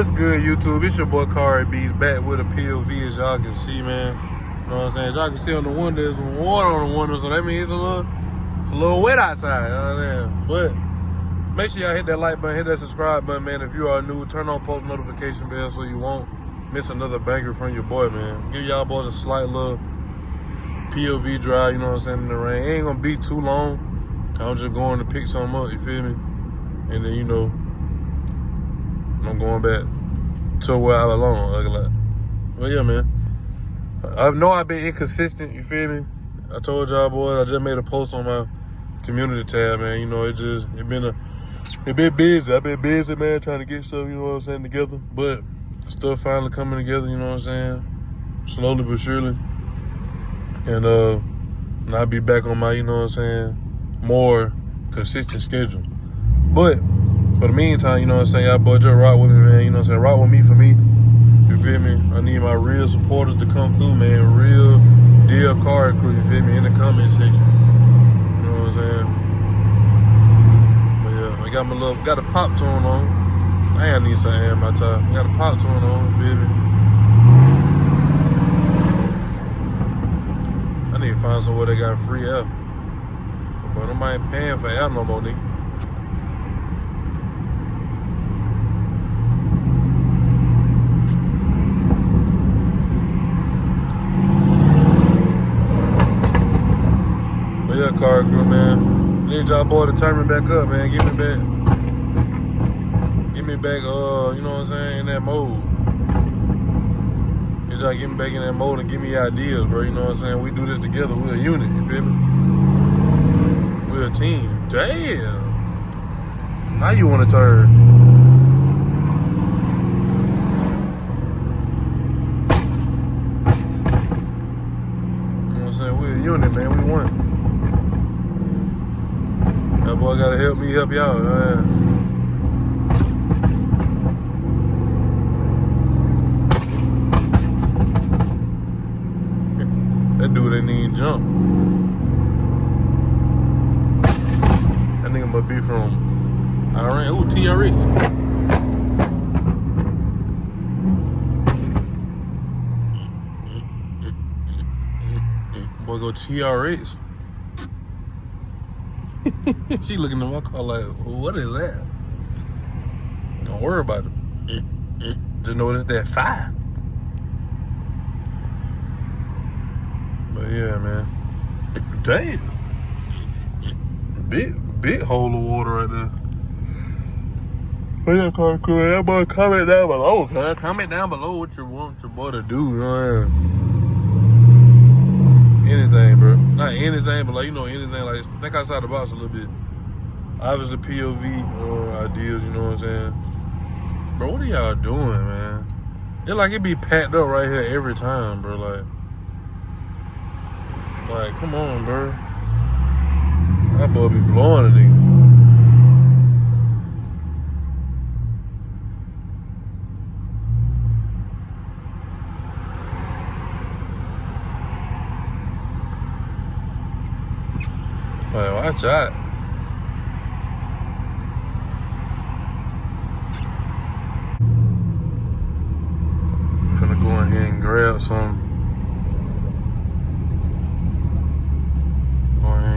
What's good, YouTube? It's your boy Kari B's back with a POV, as y'all can see, man. You know what I'm saying? As y'all can see on the window, there's some water on the window, so that means it's a little wet outside. You know what I'm saying? But make sure y'all hit that like button, hit that subscribe button, man. If you are new, turn on post notification bell so you won't miss another banger from your boy, man. Give y'all boys a slight little POV drive, you know what I'm saying, in the rain. It ain't gonna be too long. I'm just going to pick something up, you feel me? And then, you know, I'm going back to where I belong. Well, yeah, man. I know I've been inconsistent, you feel me? I told y'all, boys, I just made a post on my community tab, man. You know, it been busy. I've been busy, man, trying to get stuff, you know what I'm saying, together. But stuff finally coming together, you know what I'm saying? Slowly but surely. And I'll be back on my, you know what I'm saying, more consistent schedule. But for the meantime, you know what I'm saying, y'all boys just rock with me, man. You know what I'm saying? Rock with me for me. You feel me? I need my real supporters to come through, man. Real deal car crew, you feel me? In the comment section. You know what I'm saying? But yeah, I got a pop tune on. I ain't need some air in my time. I got a pop tune on, you feel me? I need to find somewhere they got free air. But nobody ain't paying for air no more, nigga. But yeah, car crew, man. I need y'all boy to turn me back up, man. Get me back, you know what I'm saying, in that mode. Y'all get me back in that mode and give me ideas, bro. You know what I'm saying? We do this together. We're a unit, you feel me? We're a team. Damn. Now you want to turn. You know what I'm saying? We're a unit, man. We won. That boy got to help me help y'all, man. That dude ain't even jump. That nigga must be from Iran. Ooh, TRX. Boy, go TRX. She looking at my car like, what is that? Don't worry about it. Just know it's that fire. But yeah, man. Damn. Big hole of water right there. But yeah, car crew, that boy, comment down below, cuz. Comment down below what you want your boy to do, you know what I mean? Anything, bro. Not anything, but like, you know, anything, like, think outside the box a little bit. Obviously, POV ideas, you know what I'm saying? Bro, what are y'all doing, man? It's like it be packed up right here every time, bro, Like, come on, bro. That boy be blowing a nigga. Like, watch out. I'm finna go in here and grab some.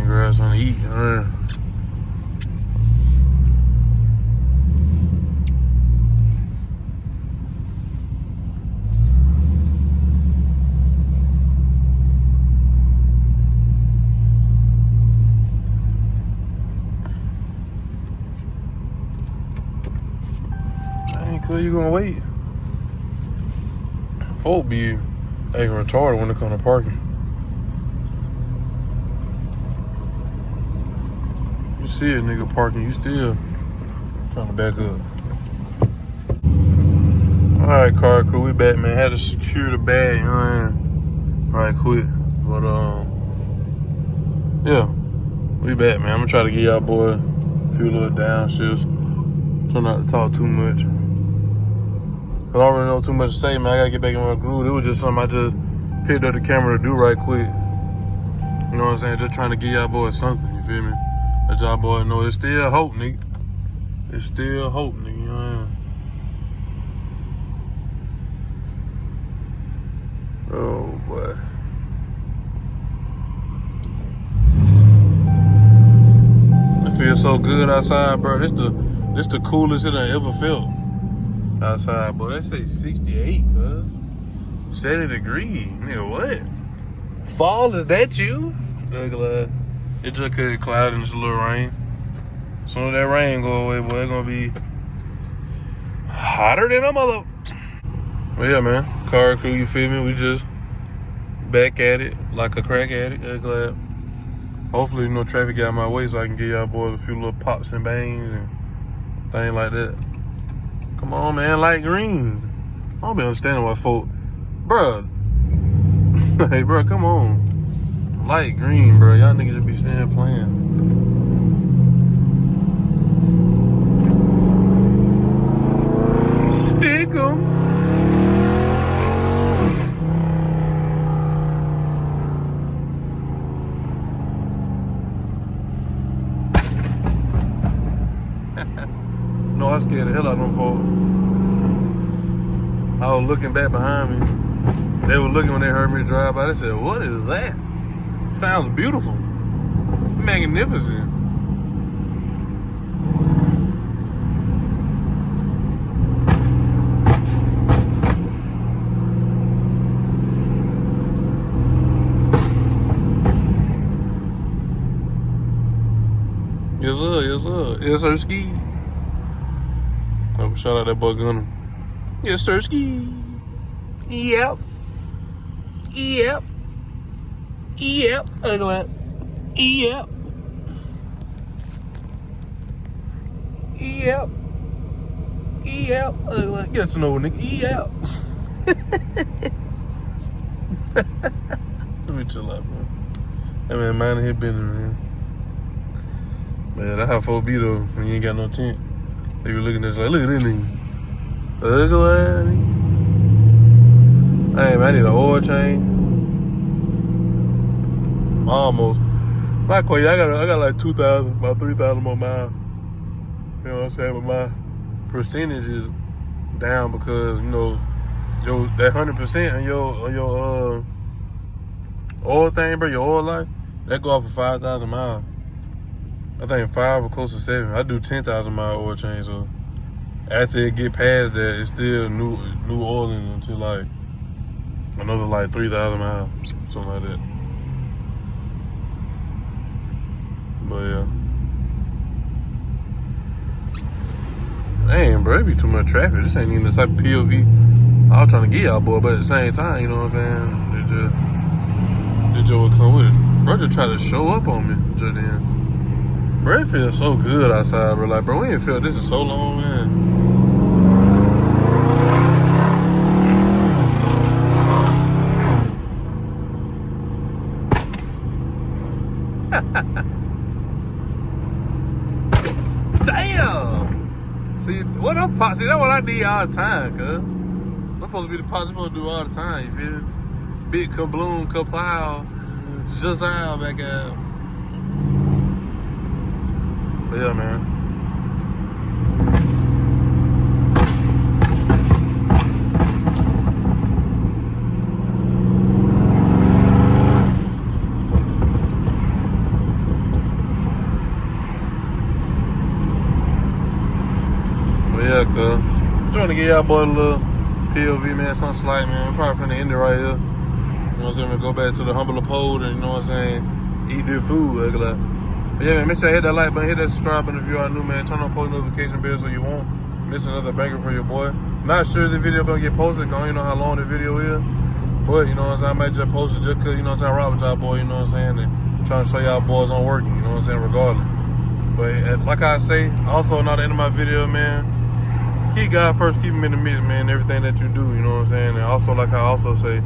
Grab something to eat, Dang, cuz you gonna wait? Folk be acting retarded when it comes to parking. You see a nigga parking, you still trying to back up. Alright, car crew, we back, man. Had to secure the bag, you know what I mean? Right quick. But yeah, we back, man. I'm gonna try to get y'all boy a few little downstairs. Try not to talk too much. I don't really know too much to say, man. I gotta get back in my groove. It was just something I just picked up the camera to do right quick. You know what I'm saying? Just trying to get y'all boys something, you feel me? Let y'all boys know it's still hope, nigga. It's still hope, nigga, you know what I mean? Oh boy. It feels so good outside, bro. This the coolest it I ever felt outside, boy. They say 68, cuz. 70 degrees. Nigga, what? Fall, is that you? Glad. It just could cloud and just a little rain. As soon as that rain go away, boy, it's gonna be hotter than a mother. Well, yeah, man. Car crew, you feel me? We just back at it like a crack addict. Glad. Hopefully, no traffic got my way so I can give y'all boys a few little pops and bangs and things like that. Come on, man. Light green. I don't be understanding why folk. Bruh. Hey, bro, come on. Light green, bro. Y'all niggas should be sitting here playing. Stick 'em. No, I scared the hell out of them folks. I was looking back behind me. They were looking when they heard me drive by. They said, "What is that? Sounds beautiful. Magnificent." Yes, sir. Yes, sir. Yes, sir, ski. Oh, shout out that boy Gunner. Yes, sir, ski. Yep. Yep. Yep. Ugly. Yep. Yep. Yep. Ugly. Get to know, nigga. Yep. Let me chill out, bro. Hey, man, mind his business, man. Man, that's how folk be, though, when you ain't got no tent. They be looking at this like, look at this nigga. Ugly. Hey, man, I need an oil change. Almost. Not quite. I got like 2,000, about 3,000 more miles. You know what I'm saying? But my percentage is down because, you know, that 100% on your oil thing, bro, your oil life, that go off for 5,000 miles. I think 5 or close to 7. I do 10,000 mile oil change, so after it get past that, it's still new oil in it until like another like 3,000 miles, something like that. But yeah. Damn, bro, it be too much traffic. This ain't even the type of POV I was trying to get y'all, boy, but at the same time, you know what I'm saying? They just would come with it. Bro just try to show up on me just then. Bro, it feels so good outside, bro. Like, bro, we ain't felt this in so long, man. Damn! See, what I'm pops? See, that's what I need all the time, cuz. I'm supposed to be the pops I'm supposed to do all the time, you feel me? Big kabloom, kapow, just out back out. But yeah, man. But yeah, cuz. Trying to get y'all boy a little POV, man, something slight, man. We're probably finna end it right here. You know what I'm saying? We'll go back to the humble abode and, you know what I'm saying, eat this food, ugly. But yeah, man, make sure you hit that like button, hit that subscribe button if you are new, man. Turn on post notification bell so you won't miss another banger for your boy. Not sure if the video gonna get posted, cause I don't even know how long the video is. But, you know what I'm saying, I might just post it just cause, you know what I'm saying, I rock with y'all boy, you know what I'm saying, and trying to show y'all boys on working, you know what I'm saying, regardless. But like I say, also not the end of my video, man, keep God first, keep him in the middle, man, everything that you do, you know what I'm saying. And also, like I also say,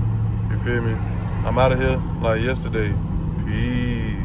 you feel me, I'm out of here like yesterday. Peace.